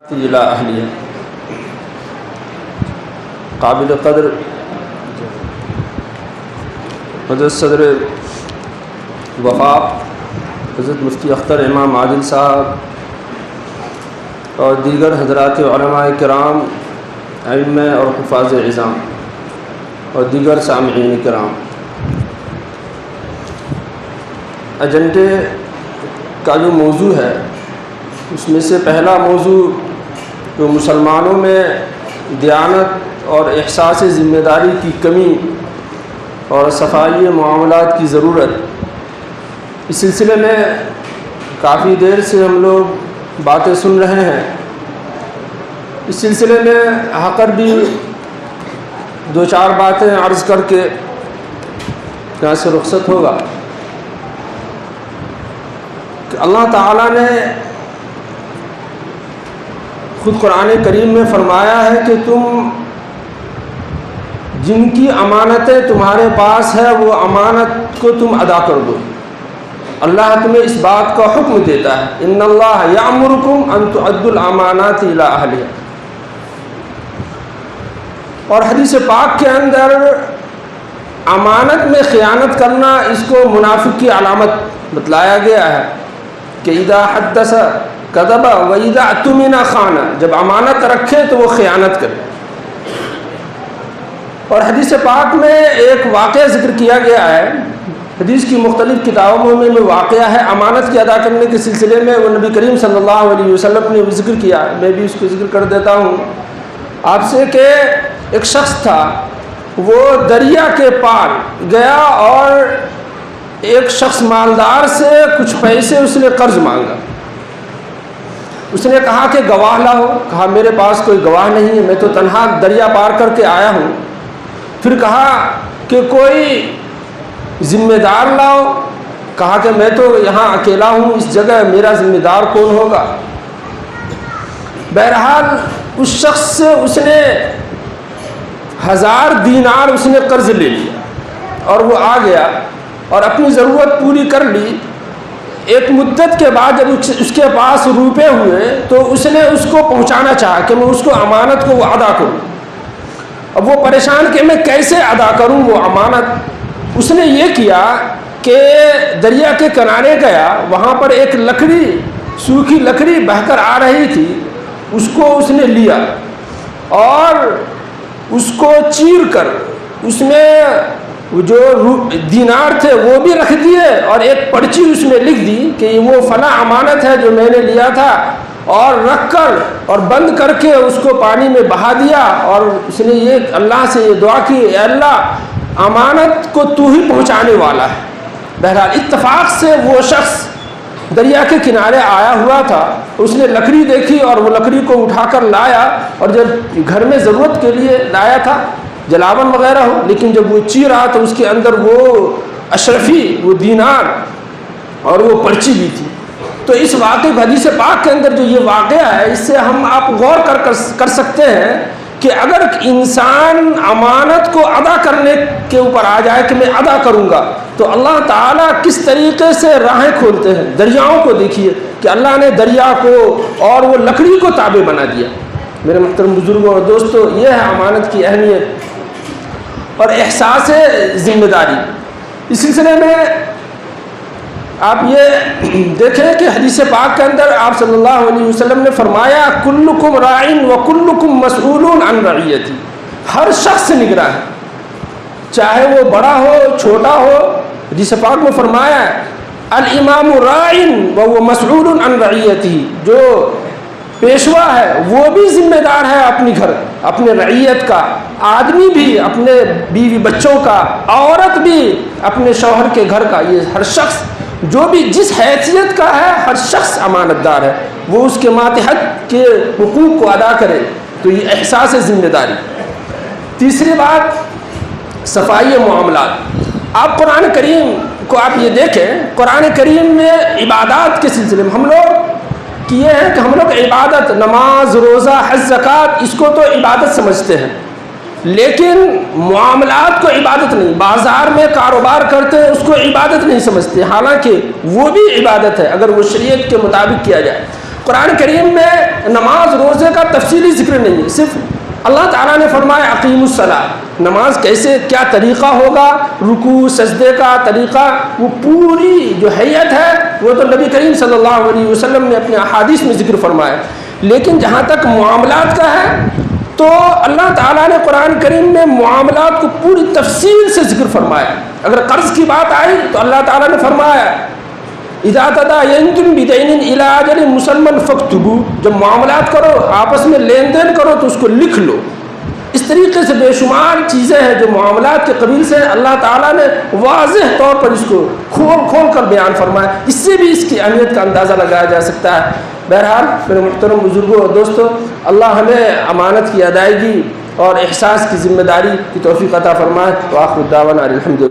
الى اہلیہ قابل قدر حضرت صدر وفاق حضرت مفتی اختر امام عادل صاحب اور دیگر حضرات علماء کرام ائمہ اور حفاظ عظام اور دیگر سامعین کرام، ایجنڈے کا جو موضوع ہے اس میں سے پہلا موضوع جو مسلمانوں میں دیانت اور احساس ذمہ داری کی کمی اور صفائی معاملات کی ضرورت، اس سلسلے میں کافی دیر سے ہم لوگ باتیں سن رہے ہیں۔ اس سلسلے میں آ کر بھی دو چار باتیں عرض کر کے یہاں سے رخصت ہوگا کہ اللہ تعالیٰ نے خود قرآن کریم میں فرمایا ہے کہ تم جن کی امانتیں تمہارے پاس ہے وہ امانت کو تم ادا کر دو۔ اللہ تمہیں اس بات کا حکم دیتا ہے، ان اللہ یامرکم ان تؤدوا الامانات الی اہلہا۔ اور حدیث پاک کے اندر امانت میں خیانت کرنا اس کو منافق کی علامت بتلایا گیا ہے کہ اذا حدث کذب واذا اؤتمن خان، جب امانت رکھے تو وہ خیانت کرے۔ اور حدیث پاک میں ایک واقعہ ذکر کیا گیا ہے، حدیث کی مختلف کتابوں میں واقعہ ہے امانت کی ادا کرنے کے سلسلے میں، وہ نبی کریم صلی اللہ علیہ وسلم نے ذکر کیا، میں بھی اس کو ذکر کر دیتا ہوں آپ سے کہ ایک شخص تھا، وہ دریا کے پار گیا اور ایک شخص مالدار سے کچھ پیسے اس نے قرض مانگا۔ اس نے کہا کہ گواہ لاؤ، کہا میرے پاس کوئی گواہ نہیں ہے، میں تو تنہا دریا پار کر کے آیا ہوں۔ پھر کہا کہ کوئی ذمہ دار لاؤ، کہا کہ میں تو یہاں اکیلا ہوں، اس جگہ میرا ذمہ دار کون ہوگا؟ بہرحال اس شخص سے اس نے 1000 دینار اس نے قرض لے لیا اور وہ آ گیا اور اپنی ضرورت پوری کر لی۔ ایک مدت کے بعد جب اس کے پاس روپے ہوئے تو اس نے اس کو پہنچانا چاہا کہ میں اس کو امانت کو وہ ادا کروں۔ اب وہ پریشان کہ میں کیسے ادا کروں وہ امانت۔ اس نے یہ کیا کہ دریا کے کنارے گیا، وہاں پر ایک لکڑی، سوکھی لکڑی بہہ کر آ رہی تھی، اس کو اس نے لیا اور اس کو چیر کر اس میں جو دینار تھے وہ بھی رکھ دیے اور ایک پرچی اس میں لکھ دی کہ وہ فلاں امانت ہے جو میں نے لیا تھا، اور رکھ کر اور بند کر کے اس کو پانی میں بہا دیا۔ اور اس نے یہ اللہ سے یہ دعا کی، اے اللہ امانت کو تو ہی پہنچانے والا ہے۔ بہرحال اتفاق سے وہ شخص دریا کے کنارے آیا ہوا تھا، اس نے لکڑی دیکھی اور وہ لکڑی کو اٹھا کر لایا، اور جب گھر میں ضرورت کے لیے لایا تھا جلاون وغیرہ ہو، لیکن جب وہ چیر رہا تو اس کے اندر وہ اشرفی، وہ دینار اور وہ پرچی بھی تھی۔ تو اس واقعے حدیث پاک کے اندر جو یہ واقعہ ہے، اس سے ہم آپ غور کر سکتے ہیں کہ اگر انسان امانت کو ادا کرنے کے اوپر آ جائے کہ میں ادا کروں گا، تو اللہ تعالیٰ کس طریقے سے راہیں کھولتے ہیں۔ دریاؤں کو دیکھیے کہ اللہ نے دریا کو اور وہ لکڑی کو تابع بنا دیا۔ میرے محترم بزرگوں اور دوستوں، یہ ہے امانت کی اہمیت اور احساس ذمہ داری۔ اس سلسلے میں آپ یہ دیکھیں کہ حدیث پاک کے اندر آپ صلی اللہ علیہ وسلم نے فرمایا کلکم راعٍ وکلکم مسئول عن رعیتہ، ہر شخص نگراں ہے، چاہے وہ بڑا ہو چھوٹا ہو۔ حدیث پاک میں فرمایا الامام راعٍ وهو مسئول عن رعیتہ، جو پیشوا ہے وہ بھی ذمہ دار ہے اپنے رعیت کا، آدمی بھی اپنے بیوی بچوں کا، عورت بھی اپنے شوہر کے گھر کا۔ یہ ہر شخص جو بھی جس حیثیت کا ہے، ہر شخص امانت دار ہے، وہ اس کے ماتحت کے حقوق کو ادا کرے۔ تو یہ احساس ذمہ داری۔ تیسری بات صفائی معاملات۔ آپ قرآن کریم کو آپ یہ دیکھیں، قرآن کریم میں عبادات کے سلسلے میں ہم لوگ کیے ہیں کہ ہم لوگ عبادت، نماز، روزہ، حج، زکوٰۃ، اس کو تو عبادت سمجھتے ہیں، لیکن معاملات کو عبادت نہیں۔ بازار میں کاروبار کرتے ہیں اس کو عبادت نہیں سمجھتے، حالانکہ وہ بھی عبادت ہے اگر وہ شریعت کے مطابق کیا جائے۔ قرآن کریم میں نماز روزے کا تفصیلی ذکر نہیں ہے، صرف اللہ تعالیٰ نے فرمایا اقیم الصلاۃ، نماز کیسے کیا طریقہ ہوگا، رکوع سجدے کا طریقہ، وہ پوری جو حیت ہے وہ تو نبی کریم صلی اللہ علیہ وسلم نے اپنے احادیث میں ذکر فرمایا۔ لیکن جہاں تک معاملات کا ہے تو اللہ تعالیٰ نے قرآن کریم میں معاملات کو پوری تفصیل سے ذکر فرمایا۔ اگر قرض کی بات آئی تو اللہ تعالیٰ نے فرمایا اذا تداینتم بدین الی اجل مسمى فاکتبوا، جب معاملات کرو آپس میں لین دین کرو تو اس کو لکھ لو۔ اس طریقے سے بے شمار چیزیں ہیں جو معاملات کے قبیل سے اللہ تعالیٰ نے واضح طور پر اس کو کھول کر بیان فرمایا، اس سے بھی اس کی اہمیت کا اندازہ لگایا جا سکتا ہے۔ بہرحال میرے محترم بزرگوں اور دوستوں، اللہ ہمیں امانت کی ادائیگی اور احساس کی ذمہ داری کی توفیق عطا فرمائے۔ وآخر دعوانا الحمد للہ۔